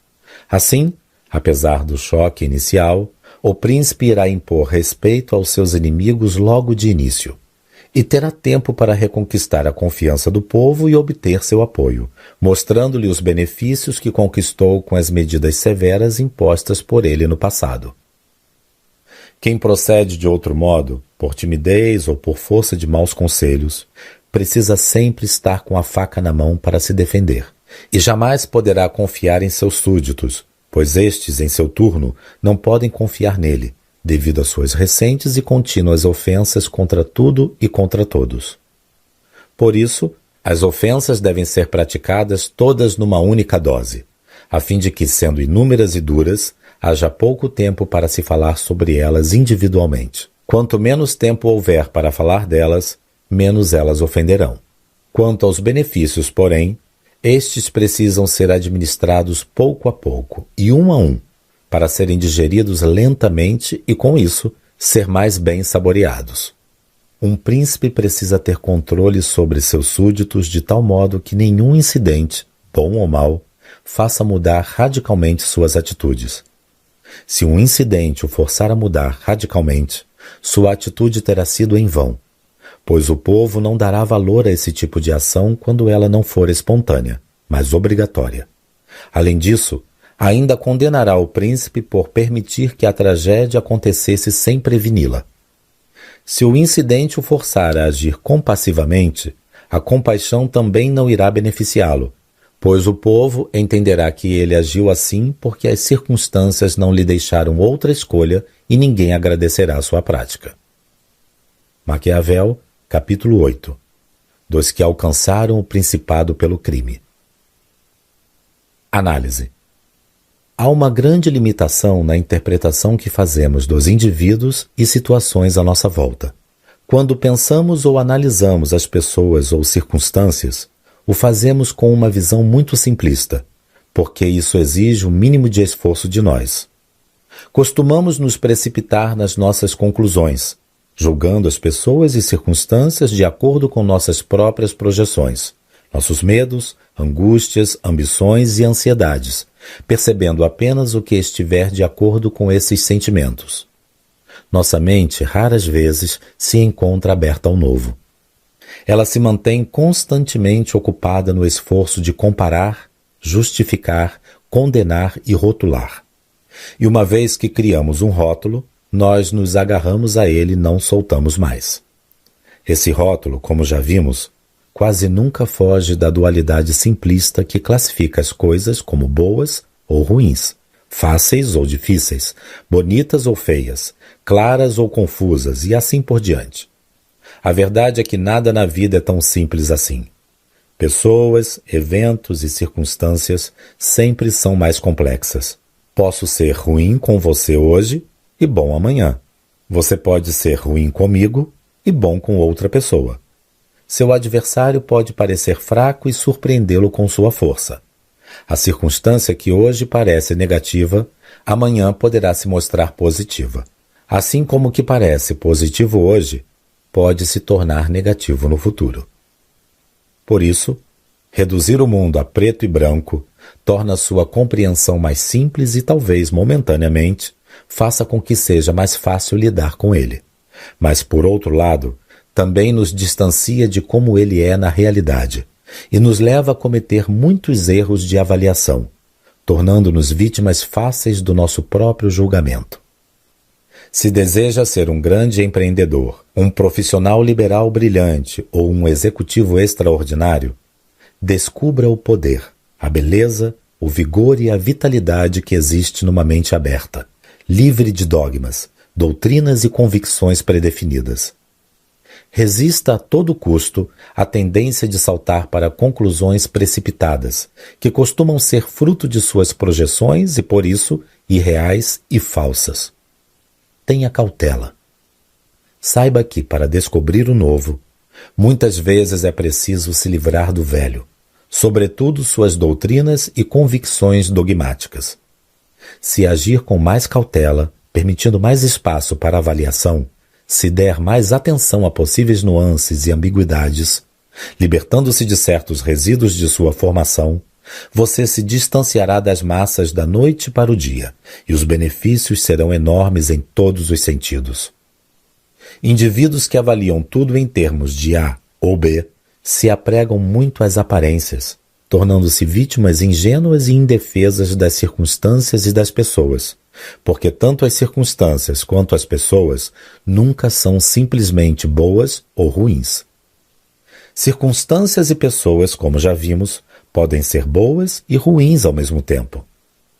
Assim, apesar do choque inicial, o príncipe irá impor respeito aos seus inimigos logo de início, e terá tempo para reconquistar a confiança do povo e obter seu apoio, mostrando-lhe os benefícios que conquistou com as medidas severas impostas por ele no passado. Quem procede de outro modo, por timidez ou por força de maus conselhos, precisa sempre estar com a faca na mão para se defender, e jamais poderá confiar em seus súditos, pois estes, em seu turno, não podem confiar nele, devido às suas recentes e contínuas ofensas contra tudo e contra todos. Por isso, as ofensas devem ser praticadas todas numa única dose. a fim de que, sendo inúmeras e duras, haja pouco tempo para se falar sobre elas individualmente. Quanto menos tempo houver para falar delas, menos elas ofenderão. Quanto aos benefícios, porém, estes precisam ser administrados pouco a pouco e um a um, para serem digeridos lentamente e, com isso, ser mais bem saboreados. Um príncipe precisa ter controle sobre seus súditos de tal modo que nenhum incidente, bom ou mau, faça mudar radicalmente suas atitudes. Se um incidente o forçar a mudar radicalmente, sua atitude terá sido em vão, pois o povo não dará valor a esse tipo de ação quando ela não for espontânea, mas obrigatória. Além disso, ainda condenará o príncipe por permitir que a tragédia acontecesse sem preveni-la. Se o incidente o forçar a agir compassivamente, a compaixão também não irá beneficiá-lo, pois o povo entenderá que ele agiu assim porque as circunstâncias não lhe deixaram outra escolha e ninguém agradecerá sua prática. Maquiavel, capítulo 8. Dos que alcançaram o principado pelo crime. Análise. Há uma grande limitação na interpretação que fazemos dos indivíduos e situações à nossa volta. Quando pensamos ou analisamos as pessoas ou circunstâncias, o fazemos com uma visão muito simplista, porque isso exige o mínimo de esforço de nós. Costumamos nos precipitar nas nossas conclusões, julgando as pessoas e circunstâncias de acordo com nossas próprias projeções, nossos medos, angústias, ambições e ansiedades, percebendo apenas o que estiver de acordo com esses sentimentos. Nossa mente, raras vezes, se encontra aberta ao novo. Ela se mantém constantemente ocupada no esforço de comparar, justificar, condenar e rotular. E uma vez que criamos um rótulo, nós nos agarramos a ele e não soltamos mais. Esse rótulo, como já vimos, quase nunca foge da dualidade simplista que classifica as coisas como boas ou ruins, fáceis ou difíceis, bonitas ou feias, claras ou confusas e assim por diante. A verdade é que nada na vida é tão simples assim. Pessoas, eventos e circunstâncias sempre são mais complexas. Posso ser ruim com você hoje e bom amanhã. Você pode ser ruim comigo e bom com outra pessoa. Seu adversário pode parecer fraco e surpreendê-lo com sua força. A circunstância que hoje parece negativa, amanhã poderá se mostrar positiva. Assim como o que parece positivo hoje, pode se tornar negativo no futuro. Por isso, reduzir o mundo a preto e branco torna sua compreensão mais simples e talvez, momentaneamente, faça com que seja mais fácil lidar com ele. Mas, por outro lado, também nos distancia de como ele é na realidade e nos leva a cometer muitos erros de avaliação, tornando-nos vítimas fáceis do nosso próprio julgamento. Se deseja ser um grande empreendedor, um profissional liberal brilhante ou um executivo extraordinário, descubra o poder, a beleza, o vigor e a vitalidade que existe numa mente aberta, livre de dogmas, doutrinas e convicções predefinidas. Resista a todo custo à tendência de saltar para conclusões precipitadas, que costumam ser fruto de suas projeções e, por isso, irreais e falsas. Tenha cautela. Saiba que, para descobrir o novo, muitas vezes é preciso se livrar do velho, sobretudo suas doutrinas e convicções dogmáticas. Se agir com mais cautela, permitindo mais espaço para avaliação, se der mais atenção a possíveis nuances e ambiguidades, libertando-se de certos resíduos de sua formação, você se distanciará das massas da noite para o dia, e os benefícios serão enormes em todos os sentidos. Indivíduos que avaliam tudo em termos de A ou B se apregam muito às aparências, tornando-se vítimas ingênuas e indefesas das circunstâncias e das pessoas, porque tanto as circunstâncias quanto as pessoas nunca são simplesmente boas ou ruins. Circunstâncias e pessoas, como já vimos, podem ser boas e ruins ao mesmo tempo.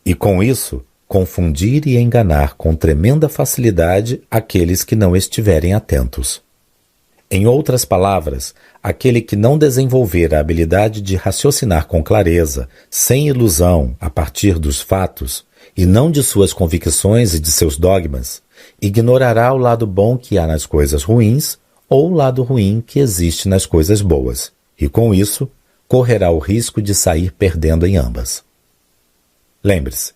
E com isso, confundir e enganar com tremenda facilidade aqueles que não estiverem atentos. Em outras palavras, aquele que não desenvolver a habilidade de raciocinar com clareza, sem ilusão, a partir dos fatos, e não de suas convicções e de seus dogmas, ignorará o lado bom que há nas coisas ruins ou o lado ruim que existe nas coisas boas, e com isso, correrá o risco de sair perdendo em ambas. Lembre-se,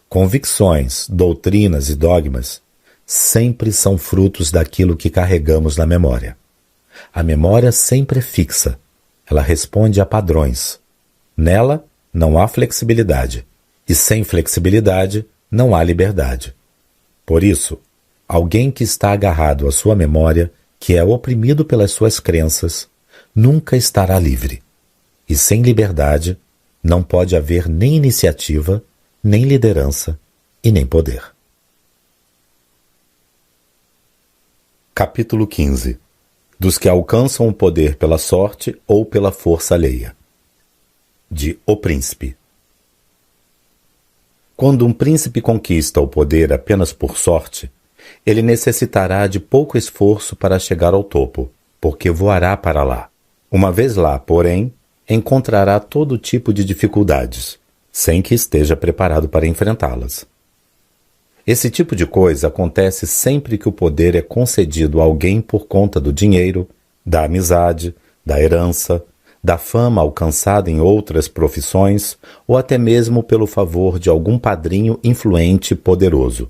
convicções, doutrinas e dogmas sempre são frutos daquilo que carregamos na memória. A memória sempre é fixa. Ela responde a padrões. Nela não há flexibilidade. E sem flexibilidade não há liberdade. Por isso, alguém que está agarrado à sua memória, que é oprimido pelas suas crenças, nunca estará livre. E sem liberdade não pode haver nem iniciativa, nem liderança e nem poder. Capítulo 15. Dos que alcançam o poder pela sorte ou pela força alheia. De O Príncipe. Quando um príncipe conquista o poder apenas por sorte, ele necessitará de pouco esforço para chegar ao topo, porque voará para lá. Uma vez lá, porém, encontrará todo tipo de dificuldades, sem que esteja preparado para enfrentá-las. Esse tipo de coisa acontece sempre que o poder é concedido a alguém por conta do dinheiro, da amizade, da herança, da fama alcançada em outras profissões ou até mesmo pelo favor de algum padrinho influente e poderoso.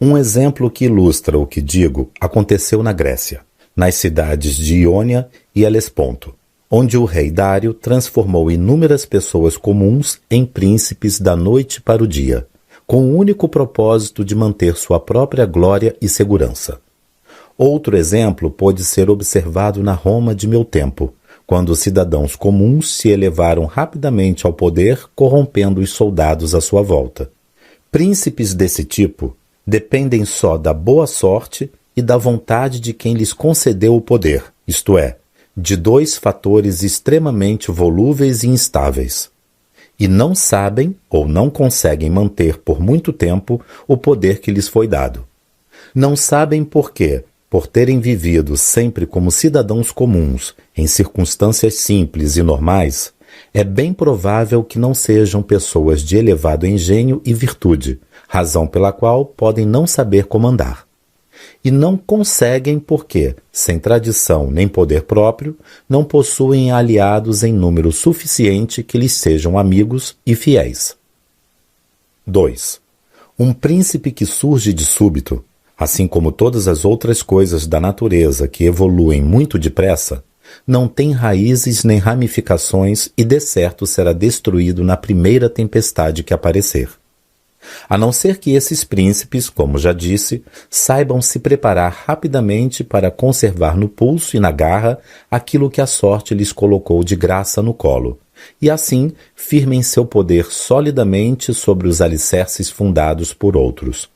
Um exemplo que ilustra o que digo aconteceu na Grécia, nas cidades de Iônia e Helesponto, onde o rei Dário transformou inúmeras pessoas comuns em príncipes da noite para o dia, com o único propósito de manter sua própria glória e segurança. Outro exemplo pôde ser observado na Roma de meu tempo, quando os cidadãos comuns se elevaram rapidamente ao poder, corrompendo os soldados à sua volta. Príncipes desse tipo dependem só da boa sorte e da vontade de quem lhes concedeu o poder, isto é, de dois fatores extremamente volúveis e instáveis. E não sabem ou não conseguem manter por muito tempo o poder que lhes foi dado. Não sabem por quê, por terem vivido sempre como cidadãos comuns, em circunstâncias simples e normais, é bem provável que não sejam pessoas de elevado engenho e virtude, razão pela qual podem não saber comandar. E não conseguem porque, sem tradição nem poder próprio, não possuem aliados em número suficiente que lhes sejam amigos e fiéis. 2. Um príncipe que surge de súbito, assim como todas as outras coisas da natureza que evoluem muito depressa, não tem raízes nem ramificações e de certo será destruído na primeira tempestade que aparecer. A não ser que esses príncipes, como já disse, saibam se preparar rapidamente para conservar no pulso e na garra aquilo que a sorte lhes colocou de graça no colo, e assim firmem seu poder solidamente sobre os alicerces fundados por outros.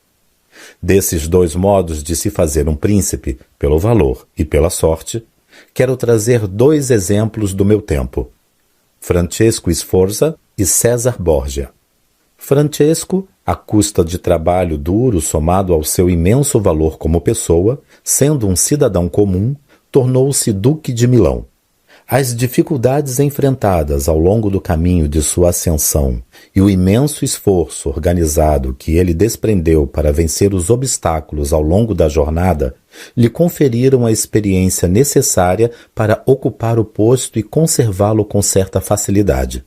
Desses dois modos de se fazer um príncipe, pelo valor e pela sorte, quero trazer dois exemplos do meu tempo: Francesco Sforza e César Borgia. Francesco, à custa de trabalho duro somado ao seu imenso valor como pessoa, sendo um cidadão comum, tornou-se Duque de Milão. As dificuldades enfrentadas ao longo do caminho de sua ascensão e o imenso esforço organizado que ele desprendeu para vencer os obstáculos ao longo da jornada lhe conferiram a experiência necessária para ocupar o posto e conservá-lo com certa facilidade.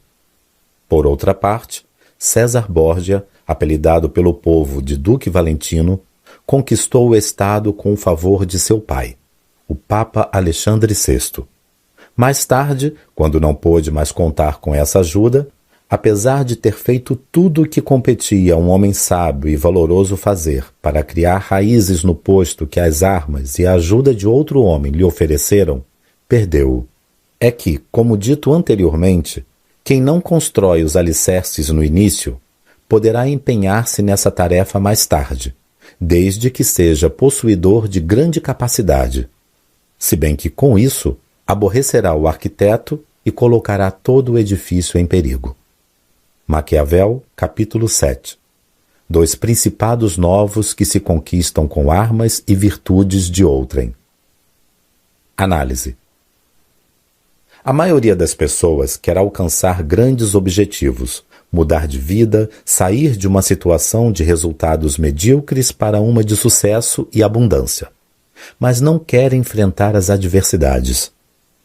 Por outra parte, César Borgia, apelidado pelo povo de Duque Valentino, conquistou o Estado com o favor de seu pai, o Papa Alexandre VI. Mais tarde, quando não pôde mais contar com essa ajuda, apesar de ter feito tudo o que competia a um homem sábio e valoroso fazer para criar raízes no posto que as armas e a ajuda de outro homem lhe ofereceram, perdeu-o. É que, como dito anteriormente, quem não constrói os alicerces no início, poderá empenhar-se nessa tarefa mais tarde, desde que seja possuidor de grande capacidade, se bem que, com isso, aborrecerá o arquiteto e colocará todo o edifício em perigo. Maquiavel, capítulo 7. Dois principados novos que se conquistam com armas e virtudes de outrem. Análise. A maioria das pessoas quer alcançar grandes objetivos, mudar de vida, sair de uma situação de resultados medíocres para uma de sucesso e abundância. Mas não quer enfrentar as adversidades.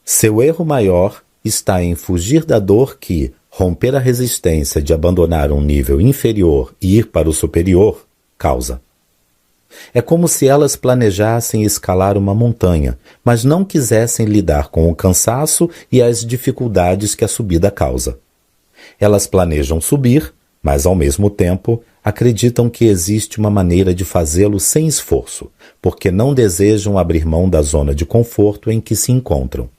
Seu erro maior está em fugir da dor que, romper a resistência de abandonar um nível inferior e ir para o superior, causa. É como se elas planejassem escalar uma montanha, mas não quisessem lidar com o cansaço e as dificuldades que a subida causa. Elas planejam subir, mas ao mesmo tempo acreditam que existe uma maneira de fazê-lo sem esforço, porque não desejam abrir mão da zona de conforto em que se encontram.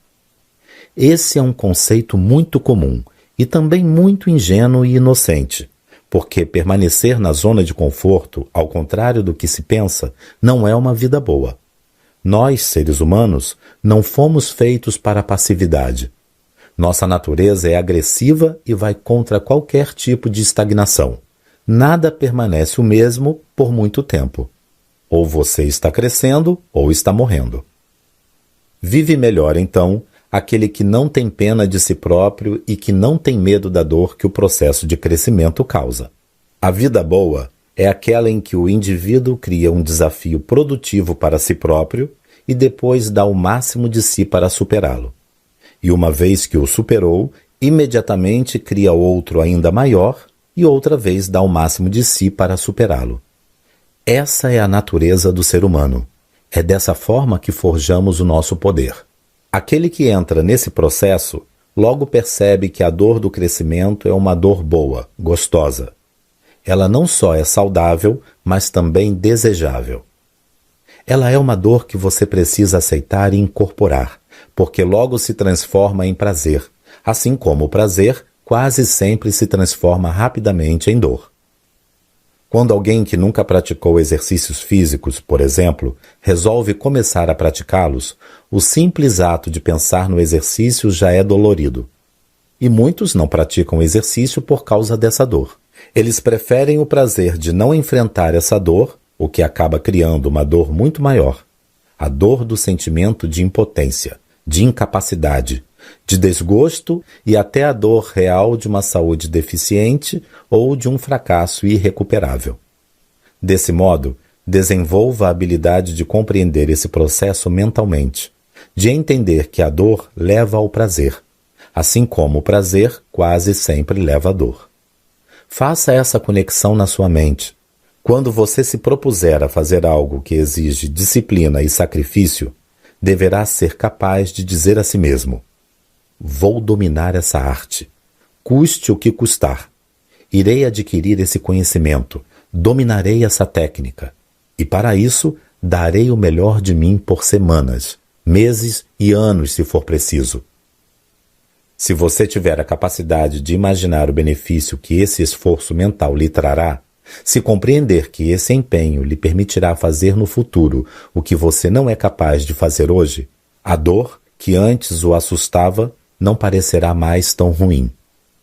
Esse é um conceito muito comum e também muito ingênuo e inocente, porque permanecer na zona de conforto, ao contrário do que se pensa, não é uma vida boa. Nós, seres humanos, não fomos feitos para a passividade. Nossa natureza é agressiva e vai contra qualquer tipo de estagnação. Nada permanece o mesmo por muito tempo. Ou você está crescendo ou está morrendo. Vive melhor, então, aquele que não tem pena de si próprio e que não tem medo da dor que o processo de crescimento causa. A vida boa é aquela em que o indivíduo cria um desafio produtivo para si próprio e depois dá o máximo de si para superá-lo. E uma vez que o superou, imediatamente cria outro ainda maior e outra vez dá o máximo de si para superá-lo. Essa é a natureza do ser humano. É dessa forma que forjamos o nosso poder. Aquele que entra nesse processo logo percebe que a dor do crescimento é uma dor boa, gostosa. Ela não só é saudável, mas também desejável. Ela é uma dor que você precisa aceitar e incorporar, porque logo se transforma em prazer, assim como o prazer quase sempre se transforma rapidamente em dor. Quando alguém que nunca praticou exercícios físicos, por exemplo, resolve começar a praticá-los, o simples ato de pensar no exercício já é dolorido. E muitos não praticam exercício por causa dessa dor. Eles preferem o prazer de não enfrentar essa dor, o que acaba criando uma dor muito maior. A dor do sentimento de impotência, de incapacidade, de desgosto e até a dor real de uma saúde deficiente ou de um fracasso irrecuperável. Desse modo, desenvolva a habilidade de compreender esse processo mentalmente, de entender que a dor leva ao prazer, assim como o prazer quase sempre leva à dor. Faça essa conexão na sua mente. Quando você se propuser a fazer algo que exige disciplina e sacrifício, deverá ser capaz de dizer a si mesmo: vou dominar essa arte, custe o que custar. Irei adquirir esse conhecimento, dominarei essa técnica, e para isso darei o melhor de mim por semanas, meses e anos se for preciso. Se você tiver a capacidade de imaginar o benefício que esse esforço mental lhe trará, se compreender que esse empenho lhe permitirá fazer no futuro o que você não é capaz de fazer hoje, a dor que antes o assustava não parecerá mais tão ruim.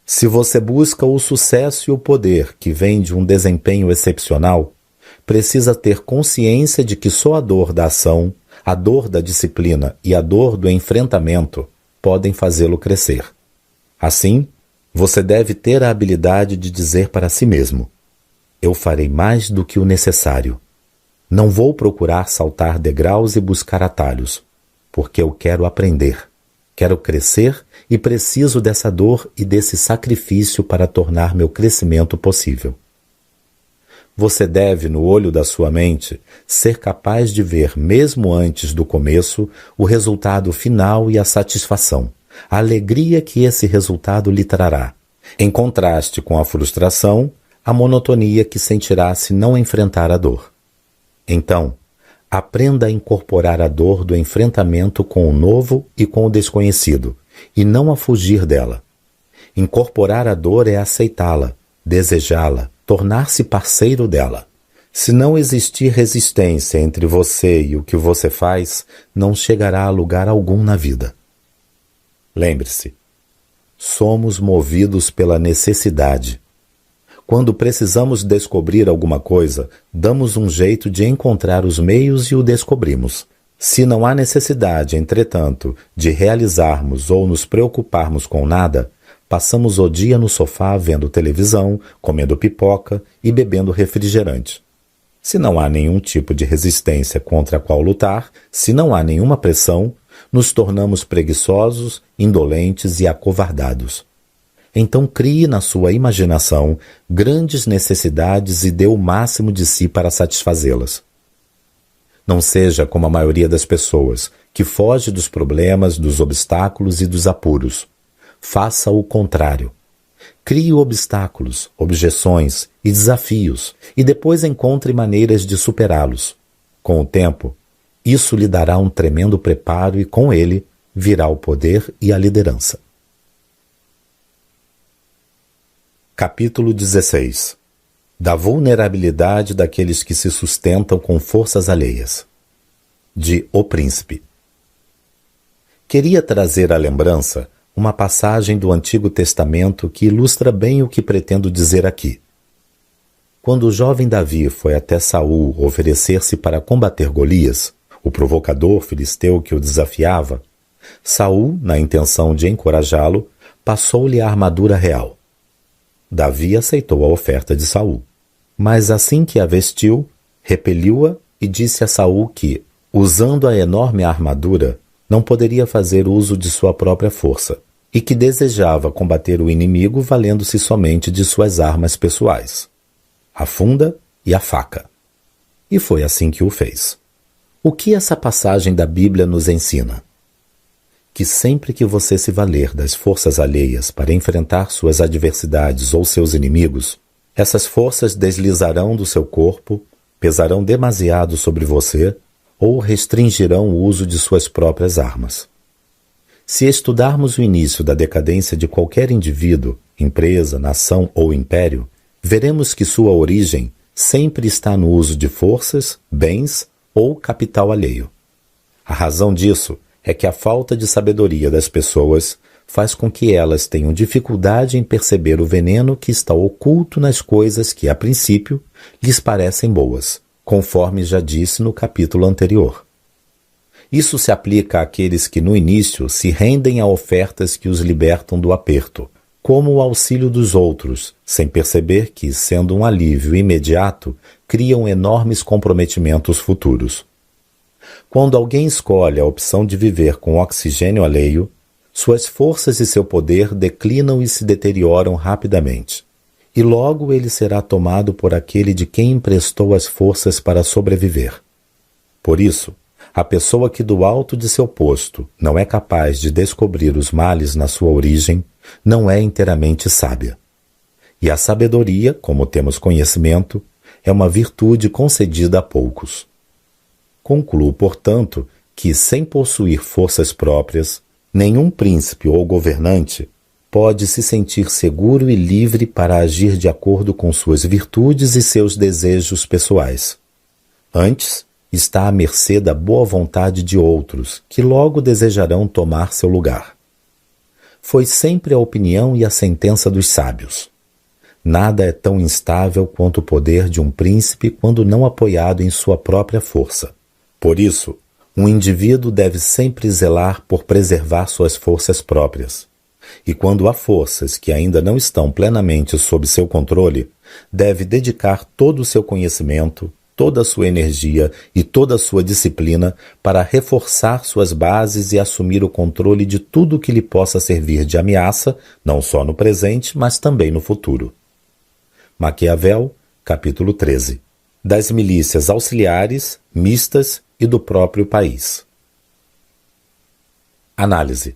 Se você busca o sucesso e o poder que vem de um desempenho excepcional, precisa ter consciência de que só a dor da ação, a dor da disciplina e a dor do enfrentamento podem fazê-lo crescer. Assim, você deve ter a habilidade de dizer para si mesmo: eu farei mais do que o necessário. Não vou procurar saltar degraus e buscar atalhos, porque eu quero aprender, quero crescer e preciso dessa dor e desse sacrifício para tornar meu crescimento possível. Você deve, no olho da sua mente, ser capaz de ver, mesmo antes do começo, o resultado final e a satisfação, a alegria que esse resultado lhe trará, em contraste com a frustração, a monotonia que sentirá se não enfrentar a dor. Então, aprenda a incorporar a dor do enfrentamento com o novo e com o desconhecido, e não a fugir dela. Incorporar a dor é aceitá-la, desejá-la, tornar-se parceiro dela. Se não existir resistência entre você e o que você faz, não chegará a lugar algum na vida. Lembre-se, somos movidos pela necessidade. Quando precisamos descobrir alguma coisa, damos um jeito de encontrar os meios e o descobrimos. Se não há necessidade, entretanto, de realizarmos ou nos preocuparmos com nada, passamos o dia no sofá vendo televisão, comendo pipoca e bebendo refrigerante. Se não há nenhum tipo de resistência contra a qual lutar, se não há nenhuma pressão, nos tornamos preguiçosos, indolentes e acovardados. Então crie na sua imaginação grandes necessidades e dê o máximo de si para satisfazê-las. Não seja como a maioria das pessoas, que foge dos problemas, dos obstáculos e dos apuros. Faça o contrário. Crie obstáculos, objeções e desafios e depois encontre maneiras de superá-los. Com o tempo, isso lhe dará um tremendo preparo e com ele virá o poder e a liderança. Capítulo 16. Da vulnerabilidade daqueles que se sustentam com forças alheias. De O Príncipe. Queria trazer à lembrança uma passagem do Antigo Testamento que ilustra bem o que pretendo dizer aqui. Quando o jovem Davi foi até Saul oferecer-se para combater Golias, o provocador filisteu que o desafiava, Saul, na intenção de encorajá-lo, passou-lhe a armadura real. Davi aceitou a oferta de Saul, mas assim que a vestiu, repeliu-a e disse a Saul que, usando a enorme armadura, não poderia fazer uso de sua própria força, e que desejava combater o inimigo valendo-se somente de suas armas pessoais, a funda e a faca. E foi assim que o fez. O que essa passagem da Bíblia nos ensina? Que sempre que você se valer das forças alheias para enfrentar suas adversidades ou seus inimigos, essas forças deslizarão do seu corpo, pesarão demasiado sobre você ou restringirão o uso de suas próprias armas. Se estudarmos o início da decadência de qualquer indivíduo, empresa, nação ou império, veremos que sua origem sempre está no uso de forças, bens ou capital alheio. A razão disso é que a falta de sabedoria das pessoas faz com que elas tenham dificuldade em perceber o veneno que está oculto nas coisas que, a princípio, lhes parecem boas, conforme já disse no capítulo anterior. Isso se aplica àqueles que, no início, se rendem a ofertas que os libertam do aperto, como o auxílio dos outros, sem perceber que, sendo um alívio imediato, criam enormes comprometimentos futuros. Quando alguém escolhe a opção de viver com oxigênio alheio, suas forças e seu poder declinam e se deterioram rapidamente, e logo ele será tomado por aquele de quem emprestou as forças para sobreviver. Por isso, a pessoa que do alto de seu posto não é capaz de descobrir os males na sua origem, não é inteiramente sábia. E a sabedoria, como temos conhecimento, é uma virtude concedida a poucos. Concluo, portanto, que, sem possuir forças próprias, nenhum príncipe ou governante pode se sentir seguro e livre para agir de acordo com suas virtudes e seus desejos pessoais. Antes, está à mercê da boa vontade de outros, que logo desejarão tomar seu lugar. Foi sempre a opinião e a sentença dos sábios. Nada é tão instável quanto o poder de um príncipe quando não apoiado em sua própria força. Por isso, um indivíduo deve sempre zelar por preservar suas forças próprias. E quando há forças que ainda não estão plenamente sob seu controle, deve dedicar todo o seu conhecimento, toda a sua energia e toda a sua disciplina para reforçar suas bases e assumir o controle de tudo que lhe possa servir de ameaça, não só no presente, mas também no futuro. Maquiavel, capítulo 13. Das milícias auxiliares, mistas e do próprio país. Análise.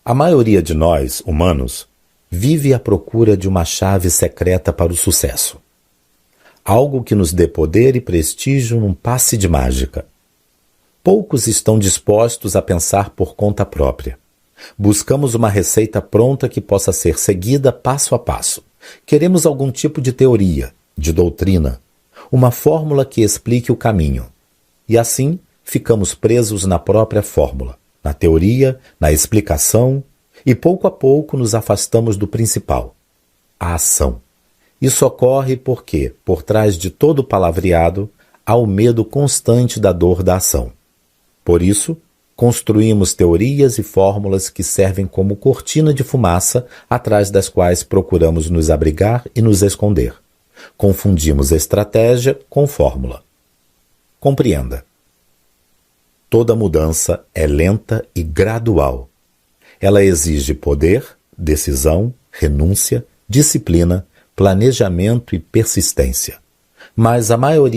A maioria de nós, humanos, vive à procura de uma chave secreta para o sucesso. Algo que nos dê poder e prestígio num passe de mágica. Poucos estão dispostos a pensar por conta própria. Buscamos uma receita pronta que possa ser seguida passo a passo. Queremos algum tipo de teoria, de doutrina, uma fórmula que explique o caminho. E assim, ficamos presos na própria fórmula, na teoria, na explicação, e pouco a pouco nos afastamos do principal, a ação. Isso ocorre porque, por trás de todo o palavreado, há o medo constante da dor da ação. Por isso, construímos teorias e fórmulas que servem como cortina de fumaça atrás das quais procuramos nos abrigar e nos esconder. Confundimos estratégia com fórmula. Compreenda. Toda mudança é lenta e gradual. Ela exige poder, decisão, renúncia, disciplina, planejamento e persistência. Mas a maioria